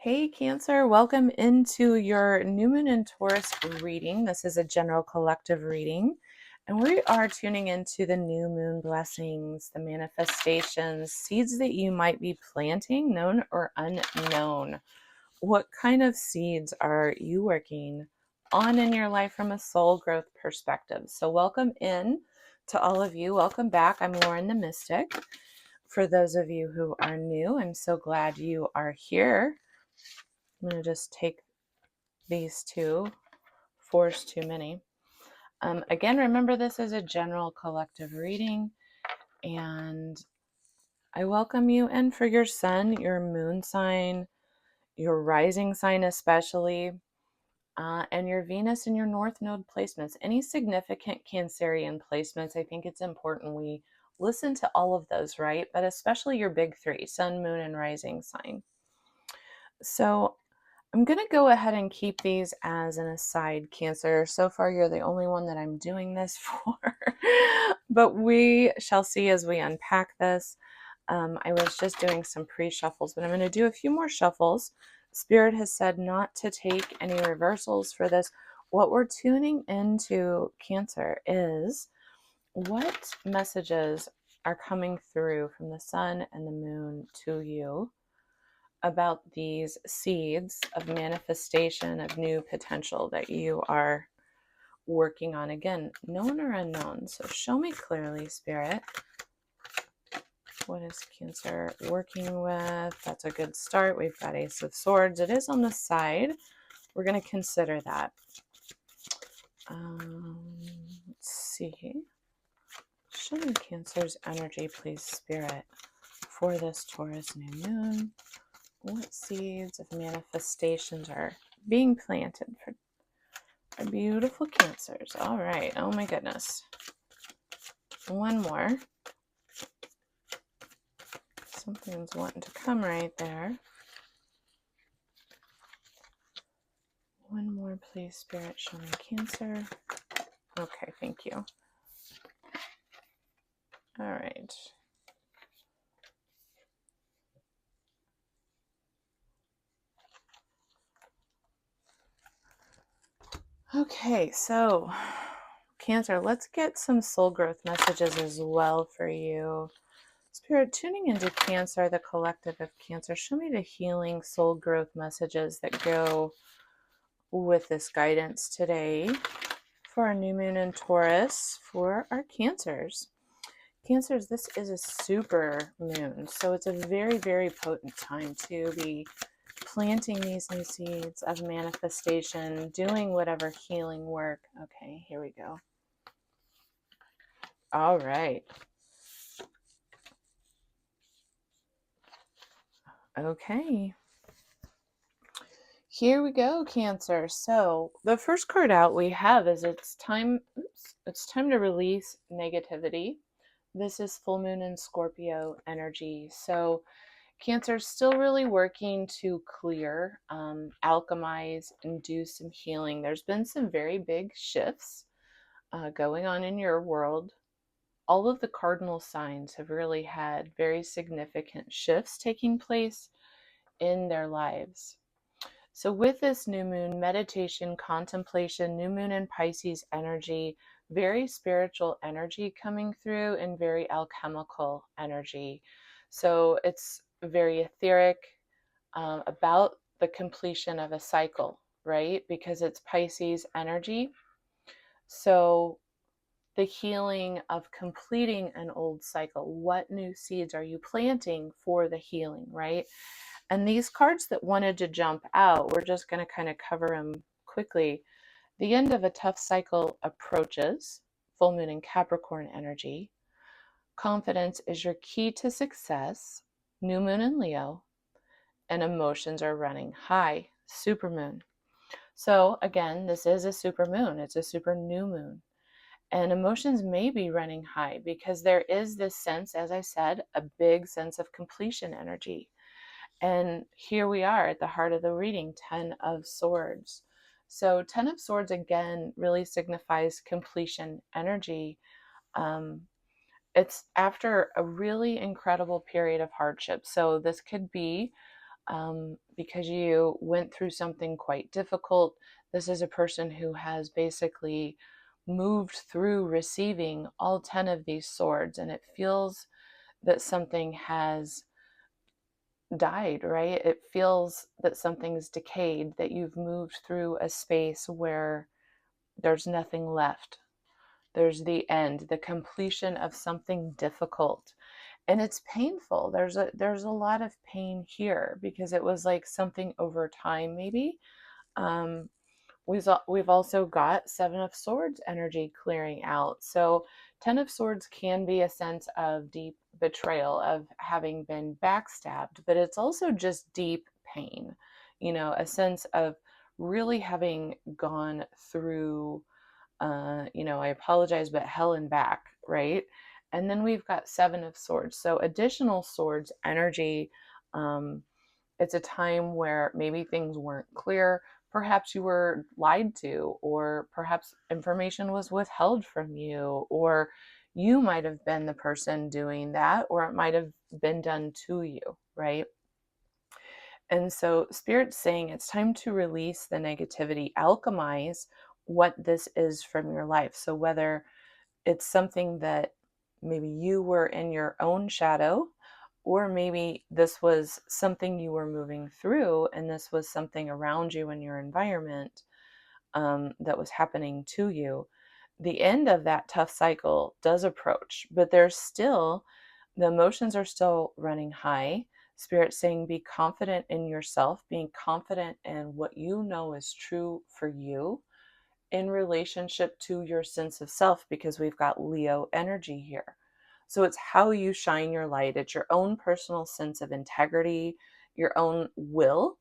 Hey Cancer, welcome into your New Moon in Taurus reading. This is a general collective reading, and we are tuning into the new moon blessings, the manifestations, seeds that you might be planting, known or unknown. What kind of seeds are you working on in your life from a soul growth perspective? So welcome in to all of you. Welcome back. I'm Lauren the Mystic. For those of you who are new, I'm so glad you are here. I'm going to just take these two. Four's too many. Again, remember this is a general collective reading, and I welcome you in for your sun, your moon sign, your rising sign especially, and your Venus and your North Node placements. Any significant Cancerian placements, I think it's important we listen to all of those, right? But especially your big three, sun, moon, and rising sign. So I'm going to go ahead and keep these as an aside, Cancer. So far, you're the only one that I'm doing this for, but we shall see as we unpack this. I was just doing some pre-shuffles, but I'm going to do a few more shuffles. Spirit has said not to take any reversals for this. What we're tuning into, Cancer, is what messages are coming through from the sun and the moon to you about these seeds of manifestation of new potential that you are working on. Again, known or unknown. So show me clearly, Spirit. What is Cancer working with? That's a good start. We've got Ace of Swords. It is on the side. We're going to consider that. Let's see. Show me Cancer's energy, please, Spirit, for this Taurus new moon. What seeds of manifestations are being planted for our beautiful Cancers? All right. Oh my goodness. One more. Something's wanting to come right there. One more, please, Spirit. Show me Cancer. Okay, thank you. All right. Okay, so Cancer, let's get some soul growth messages as well for you. Spirit, tuning into Cancer, the collective of Cancer, show me the healing soul growth messages that go with this guidance today for our new moon in Taurus for our Cancers. Cancers, this is a super moon, so it's a very, very potent time to be planting these new seeds of manifestation, doing whatever healing work. Okay, here we go. All right. Okay. Here we go, Cancer. So the first card out we have is it's time to release negativity. This is full moon in Scorpio energy. So Cancer's still really working to clear, alchemize, and do some healing. There's been some very big shifts going on in your world. All of the cardinal signs have really had very significant shifts taking place in their lives. So with this new moon, meditation, contemplation, new moon in Pisces energy, very spiritual energy coming through and very alchemical energy. So it's very etheric, about the completion of a cycle, right? Because it's Pisces energy. So the healing of completing an old cycle. What new seeds are you planting for the healing, right? And these cards that wanted to jump out, we're just going to kind of cover them quickly. The end of a tough cycle approaches, full moon in Capricorn energy. Confidence is your key to success, new moon in Leo, and emotions are running high, super moon. So again, this is a super moon. It's a super new moon. And emotions may be running high because there is this sense, as I said, a big sense of completion energy. And here we are at the heart of the reading, 10 of Swords. So 10 of Swords, again, really signifies completion energy. It's after a really incredible period of hardship. So this could be because you went through something quite difficult. This is a person who has basically moved through receiving all 10 of these swords, and it feels that something has died, right? It feels that something's decayed, that you've moved through a space where there's nothing left. There's the end, the completion of something difficult. And it's painful. There's a lot of pain here because it was like something over time, maybe. Um, we've also got Seven of Swords energy clearing out. So 10 of Swords can be a sense of deep betrayal, of having been backstabbed, but it's also just deep pain, a sense of really having gone through, I apologize, but hell and back, right? And then we've got Seven of Swords. So additional swords energy. It's a time where maybe things weren't clear. Perhaps you were lied to, or perhaps information was withheld from you, or you might have been the person doing that, or it might have been done to you, right? And so Spirit's saying it's time to release the negativity, alchemize what this is from your life. So whether it's something that maybe you were in your own shadow, or maybe this was something you were moving through, and this was something around you in your environment that was happening to you. The end of that tough cycle does approach, but the emotions are still running high. Spirit saying be confident in yourself, being confident in what you know is true for you in relationship to your sense of self, because we've got Leo energy here. So it's how you shine your light. It's your own personal sense of integrity, your own will,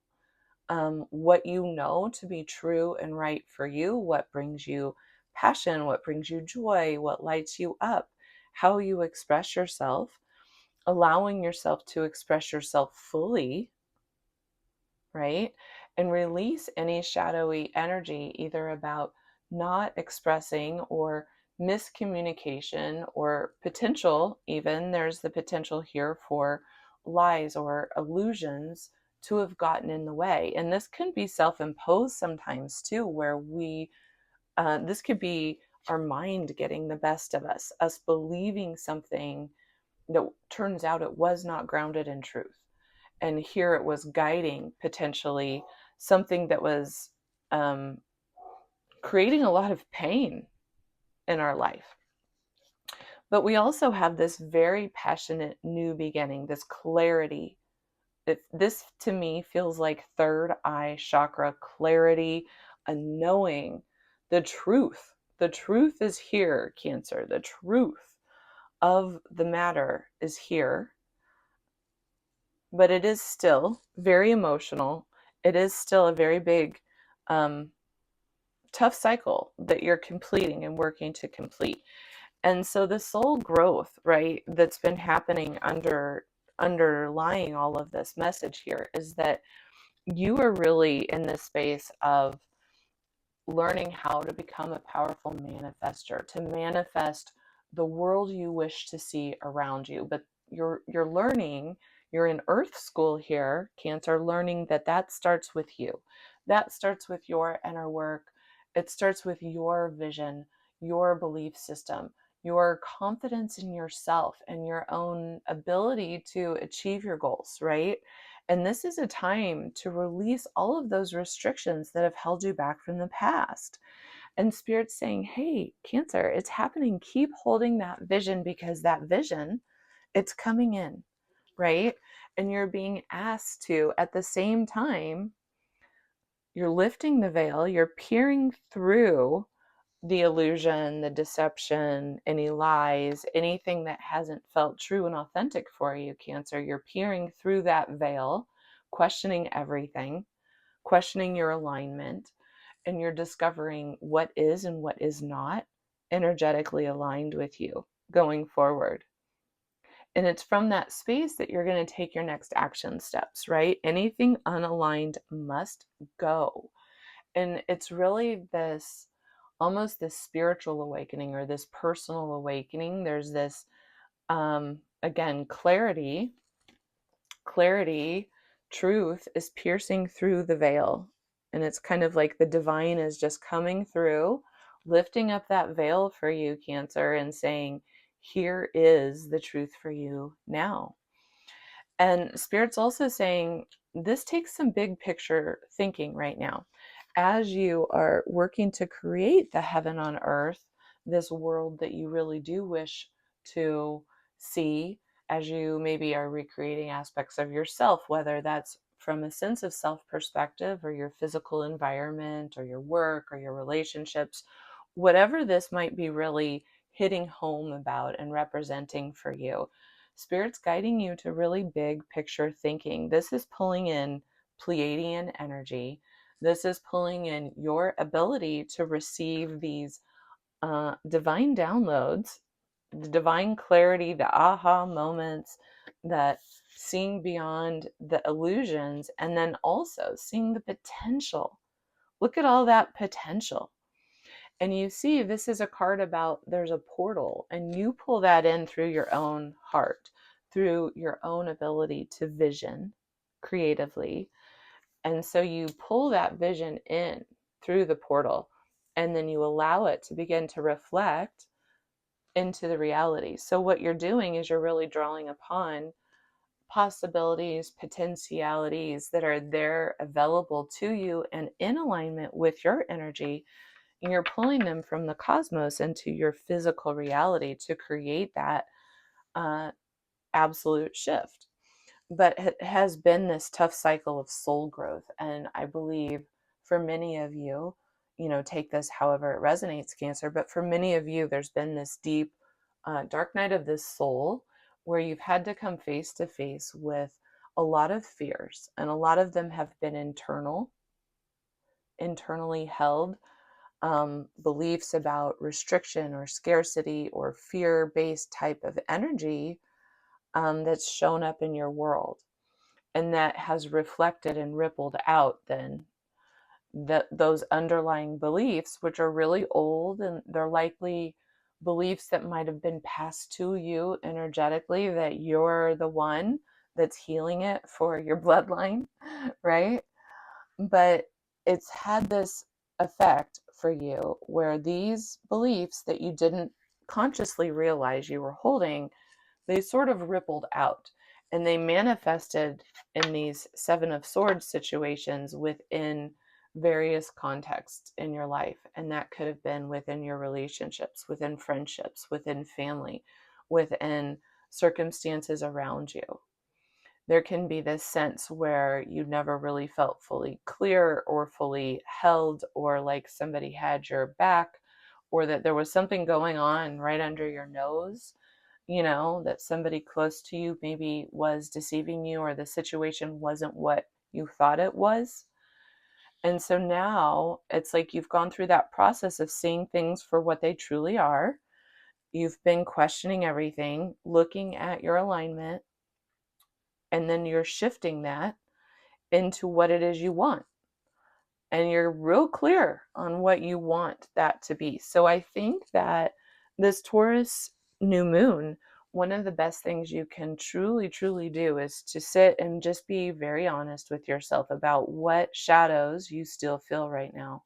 what you know to be true and right for you, what brings you passion, what brings you joy, what lights you up, how you express yourself, allowing yourself to express yourself fully, right? And release any shadowy energy, either about not expressing or miscommunication or potential, even there's the potential here for lies or illusions to have gotten in the way. And this can be self-imposed sometimes too, where this could be our mind getting the best of us believing something that turns out it was not grounded in truth. And here it was guiding potentially something that was um, creating a lot of pain in our life. But we also have this very passionate new beginning, this clarity. This to me feels like third eye chakra clarity, a knowing the truth. The truth is here, Cancer. The truth of the matter is here, but it is still very emotional. It is still a very big, tough cycle that you're completing and working to complete. And so the soul growth, right, that's been happening underlying all of this message here is that you are really in this space of learning how to become a powerful manifester, to manifest the world you wish to see around you. But you're learning, you're in Earth school here, Cancer, learning that starts with you. That starts with your inner work. It starts with your vision, your belief system, your confidence in yourself and your own ability to achieve your goals, right? And this is a time to release all of those restrictions that have held you back from the past. And Spirit's saying, hey, Cancer, it's happening. Keep holding that vision, because that vision, it's coming in, right? And you're being asked to, at the same time, you're lifting the veil, you're peering through the illusion, the deception, any lies, anything that hasn't felt true and authentic for you, Cancer. You're peering through that veil, questioning everything, questioning your alignment, and you're discovering what is and what is not energetically aligned with you going forward. And it's from that space that you're going to take your next action steps, right? Anything unaligned must go. And it's really this almost this spiritual awakening or this personal awakening. There's this, again, clarity truth is piercing through the veil. And it's kind of like the divine is just coming through, lifting up that veil for you, Cancer, and saying, here is the truth for you now. And Spirit's also saying this takes some big picture thinking right now. As you are working to create the heaven on earth, this world that you really do wish to see, as you maybe are recreating aspects of yourself, whether that's from a sense of self perspective or your physical environment or your work or your relationships, whatever this might be really hitting home about and representing for you. Spirit's guiding you to really big picture thinking. This is pulling in Pleiadian energy. This is pulling in your ability to receive these divine downloads, the divine clarity, the aha moments, that seeing beyond the illusions, and then also seeing the potential. Look at all that potential. And you see, this is a card about there's a portal, and you pull that in through your own heart, through your own ability to vision creatively. And so you pull that vision in through the portal, and then you allow it to begin to reflect into the reality. So what you're doing is you're really drawing upon possibilities, potentialities that are there available to you and in alignment with your energy. And you're pulling them from the cosmos into your physical reality to create that uh, absolute shift. But it has been this tough cycle of soul growth. And I believe for many of you, take this however it resonates, Cancer, but for many of you, there's been this deep dark night of this soul where you've had to come face to face with a lot of fears. And a lot of them have been internally held beliefs about restriction or scarcity or fear-based type of energy that's shown up in your world, and that has reflected and rippled out then those underlying beliefs, which are really old, and they're likely beliefs that might have been passed to you energetically, that you're the one that's healing it for your bloodline, right? But it's had this effect for you where these beliefs that you didn't consciously realize you were holding, they sort of rippled out, and they manifested in these Seven of Swords situations within various contexts in your life. And that could have been within your relationships, within friendships, within family, within circumstances around you. There can be this sense where you never really felt fully clear or fully held, or like somebody had your back, or that there was something going on right under your nose, that somebody close to you maybe was deceiving you, or the situation wasn't what you thought it was. And so now it's like you've gone through that process of seeing things for what they truly are. You've been questioning everything, looking at your alignment, and then you're shifting that into what it is you want. And you're real clear on what you want that to be. So I think that this Taurus new moon, one of the best things you can truly, truly do is to sit and just be very honest with yourself about what shadows you still feel right now,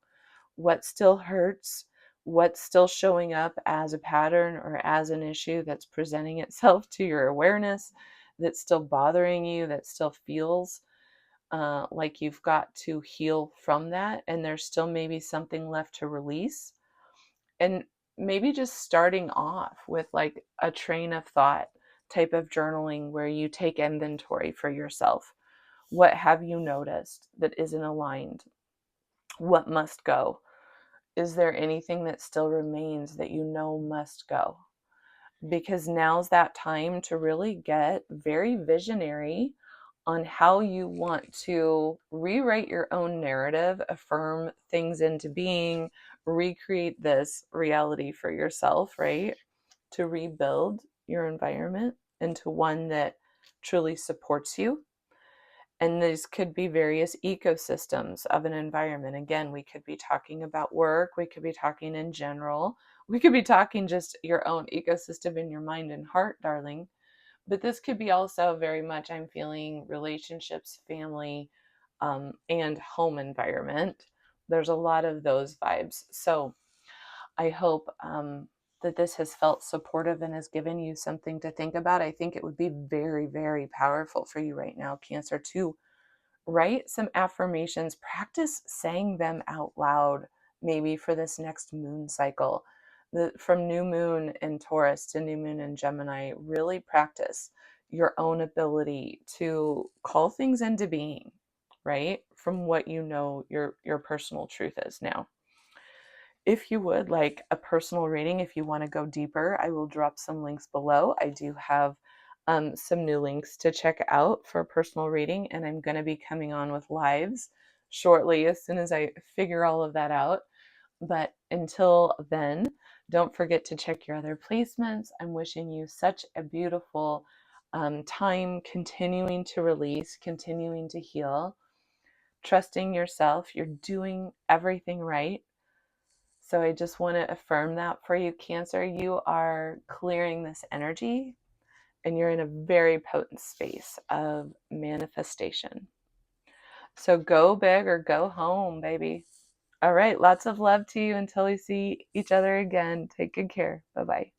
what still hurts, what's still showing up as a pattern or as an issue that's presenting itself to your awareness, that's still bothering you, that still feels like you've got to heal from that, and there's still maybe something left to release. And maybe just starting off with like a train of thought type of journaling where you take inventory for yourself. What have you noticed that isn't aligned? What must go? Is there anything that still remains that must go? Because now's that time to really get very visionary on how you want to rewrite your own narrative, affirm things into being, recreate this reality for yourself, right? To rebuild your environment into one that truly supports you. And these could be various ecosystems of an environment. Again, we could be talking about work, we could be talking in general, we could be talking just your own ecosystem in your mind and heart, darling. But this could be also very much, I'm feeling, relationships, family, and home environment. There's a lot of those vibes. So I hope that this has felt supportive and has given you something to think about. I think it would be very, very powerful for you right now, Cancer, to write some affirmations, practice saying them out loud, maybe for this next moon cycle. From new moon in Taurus to new moon in Gemini, really practice your own ability to call things into being, right? From what you know your personal truth is now. If you would like a personal reading, if you want to go deeper, I will drop some links below. I do have some new links to check out for a personal reading, and I'm going to be coming on with lives shortly as soon as I figure all of that out. But until then, don't forget to check your other placements. I'm wishing you such a beautiful time, continuing to release, continuing to heal, trusting yourself. You're doing everything right. So I just want to affirm that for you, Cancer. You are clearing this energy and you're in a very potent space of manifestation. So go big or go home, baby. All right. Lots of love to you until we see each other again. Take good care. Bye-bye.